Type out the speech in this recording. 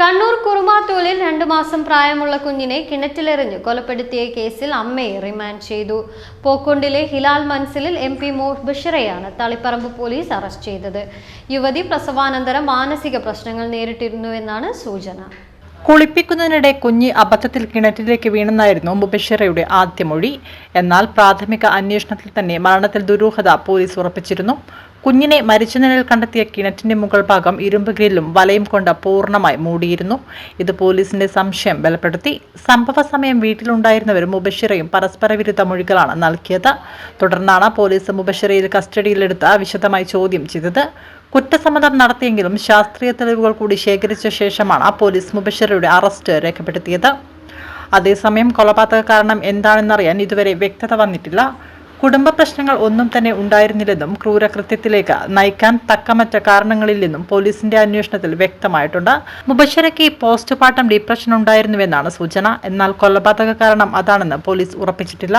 കണ്ണൂർ കുറുമാത്തൂരിൽ 2 മാസം പ്രായമുള്ള കുഞ്ഞിനെ കിണറ്റിലെറിഞ്ഞ് കൊലപ്പെടുത്തിയ കേസിൽ അമ്മയെ റിമാൻഡ് ചെയ്തു. പോക്കുണ്ടിലെ ഹിലാൽ മൻസിലിൽ MP മുബഷിറയാണ് തളിപ്പറമ്പ് പോലീസ് അറസ്റ്റ് ചെയ്തത്. യുവതി പ്രസവാനന്തരം മാനസിക പ്രശ്നങ്ങൾ നേരിട്ടിരുന്നുവെന്നാണ് സൂചന. കുളിപ്പിക്കുന്നതിനിടെ കുഞ്ഞ് അബദ്ധത്തിൽ കിണറ്റിലേക്ക് വീണെന്നായിരുന്നു മുബഷിറയുടെ ആദ്യ മൊഴി. എന്നാൽ പ്രാഥമിക അന്വേഷണത്തിൽ തന്നെ മരണത്തിൽ ദുരൂഹത പോലീസ് ഉറപ്പിച്ചിരുന്നു. കുഞ്ഞിനെ മരിച്ച നിലയിൽ കണ്ടെത്തിയ കിണറ്റിന്റെ മുകൾ ഭാഗം ഇരുമ്പ് ഗ്രില്ലും വലയും കൊണ്ട് പൂർണ്ണമായി മൂടിയിരുന്നു. ഇത് പോലീസിന്റെ സംശയം ബലപ്പെടുത്തി. സംഭവ സമയം വീട്ടിലുണ്ടായിരുന്നവരും മുബഷിറയും പരസ്പര വിരുദ്ധ മൊഴികളാണ് നൽകിയത്. തുടർന്നാണ് പോലീസ് മുബഷിറയിൽ കസ്റ്റഡിയിലെടുത്ത് വിശദമായി ചോദ്യം ചെയ്തത്. കുറ്റസമ്മതം നടത്തിയെങ്കിലും ശാസ്ത്രീയ തെളിവുകൾ കൂടി ശേഖരിച്ച ശേഷമാണ് പോലീസ് മുബഷിറയുടെ അറസ്റ്റ് രേഖപ്പെടുത്തിയത്. അതേസമയം കൊലപാതക കാരണം എന്താണെന്നറിയാൻ ഇതുവരെ വ്യക്തത വന്നിട്ടില്ല. കുടുംബ പ്രശ്നങ്ങൾ ഒന്നും തന്നെ ഉണ്ടായിരുന്നില്ലെന്നും ക്രൂരകൃത്യത്തിലേക്ക് നയിക്കാൻ തക്കമറ്റ കാരണങ്ങളില്ലെന്നും പോലീസിന്റെ അന്വേഷണത്തിൽ വ്യക്തമായിട്ടുണ്ട്. മുബഷിറയ്ക്ക് പോസ്റ്റ്മോർട്ടം ഡിപ്രഷൻ ഉണ്ടായിരുന്നുവെന്നാണ് സൂചന. എന്നാൽ കൊലപാതക കാരണം അതാണെന്ന് പോലീസ് ഉറപ്പിച്ചിട്ടില്ല.